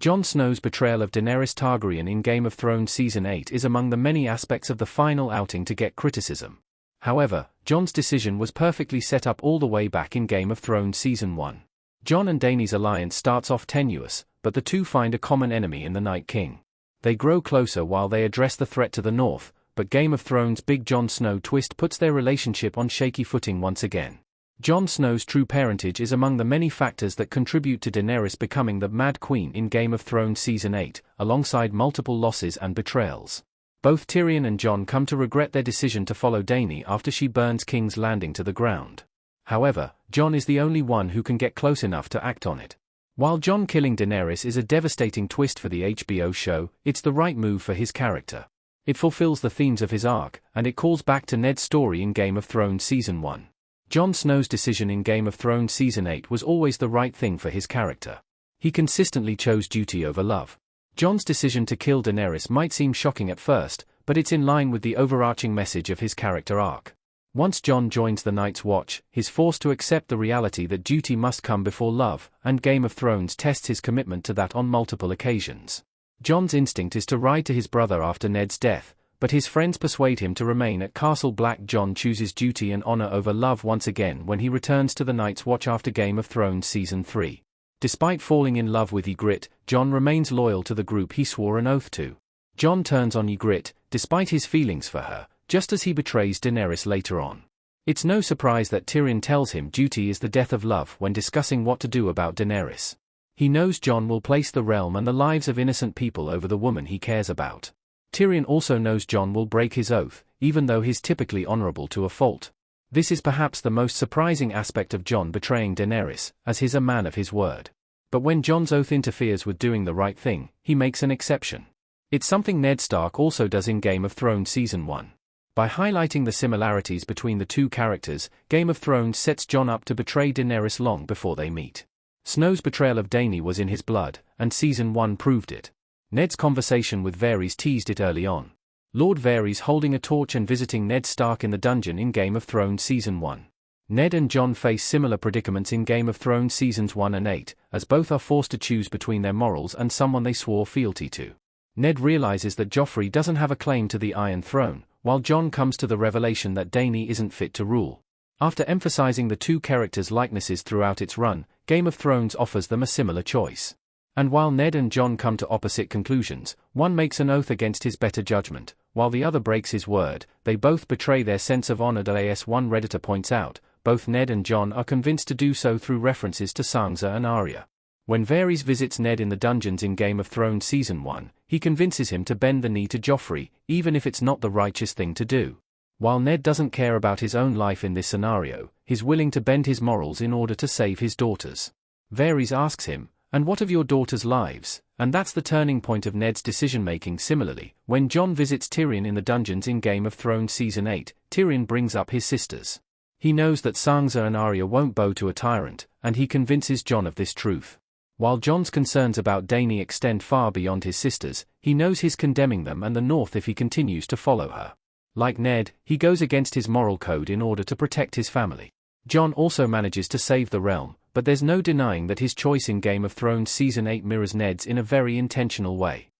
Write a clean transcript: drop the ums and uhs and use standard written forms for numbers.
Jon Snow's betrayal of Daenerys Targaryen in Game of Thrones Season 8 is among the many aspects of the final outing to get criticism. However, Jon's decision was perfectly set up all the way back in Game of Thrones Season 1. Jon and Dany's alliance starts off tenuous, but the two find a common enemy in the Night King. They grow closer while they address the threat to the north, but Game of Thrones' big Jon Snow twist puts their relationship on shaky footing once again. Jon Snow's true parentage is among the many factors that contribute to Daenerys becoming the Mad Queen in Game of Thrones Season 8, alongside multiple losses and betrayals. Both Tyrion and Jon come to regret their decision to follow Dany after she burns King's Landing to the ground. However, Jon is the only one who can get close enough to act on it. While Jon killing Daenerys is a devastating twist for the HBO show, it's the right move for his character. It fulfills the themes of his arc, and it calls back to Ned's story in Game of Thrones Season 1. Jon Snow's decision in Game of Thrones Season 8 was always the right thing for his character. He consistently chose duty over love. Jon's decision to kill Daenerys might seem shocking at first, but it's in line with the overarching message of his character arc. Once Jon joins the Night's Watch, he's forced to accept the reality that duty must come before love, and Game of Thrones tests his commitment to that on multiple occasions. Jon's instinct is to ride to his brother after Ned's death, but his friends persuade him to remain at Castle Black. Jon chooses duty and honor over love once again when he returns to the Night's Watch after Game of Thrones Season 3. Despite falling in love with Ygritte, Jon remains loyal to the group he swore an oath to. Jon turns on Ygritte, despite his feelings for her, just as he betrays Daenerys later on. It's no surprise that Tyrion tells him duty is the death of love when discussing what to do about Daenerys. He knows Jon will place the realm and the lives of innocent people over the woman he cares about. Tyrion also knows Jon will break his oath, even though he's typically honorable to a fault. This is perhaps the most surprising aspect of Jon betraying Daenerys, as he's a man of his word. But when Jon's oath interferes with doing the right thing, he makes an exception. It's something Ned Stark also does in Game of Thrones Season 1. By highlighting the similarities between the two characters, Game of Thrones sets Jon up to betray Daenerys long before they meet. Snow's betrayal of Dany was in his blood, and Season 1 proved it. Ned's conversation with Varys teased it early on. Lord Varys holding a torch and visiting Ned Stark in the dungeon in Game of Thrones Season 1. Ned and Jon face similar predicaments in Game of Thrones Seasons 1 and 8, as both are forced to choose between their morals and someone they swore fealty to. Ned realizes that Joffrey doesn't have a claim to the Iron Throne, while Jon comes to the revelation that Dany isn't fit to rule. After emphasizing the two characters' likenesses throughout its run, Game of Thrones offers them a similar choice. And while Ned and Jon come to opposite conclusions, one makes an oath against his better judgment, while the other breaks his word, they both betray their sense of honor. As one Redditor points out, both Ned and Jon are convinced to do so through references to Sansa and Arya. When Varys visits Ned in the dungeons in Game of Thrones Season 1, he convinces him to bend the knee to Joffrey, even if it's not the righteous thing to do. While Ned doesn't care about his own life in this scenario, he's willing to bend his morals in order to save his daughters. Varys asks him, "And what of your daughters' lives?" And that's the turning point of Ned's decision-making. Similarly, when Jon visits Tyrion in the dungeons in Game of Thrones Season 8, Tyrion brings up his sisters. He knows that Sansa and Arya won't bow to a tyrant, and he convinces Jon of this truth. While Jon's concerns about Dany extend far beyond his sisters, he knows he's condemning them and the North if he continues to follow her. Like Ned, he goes against his moral code in order to protect his family. Jon also manages to save the realm, but there's no denying that his choice in Game of Thrones Season 8 mirrors Ned's in a very intentional way.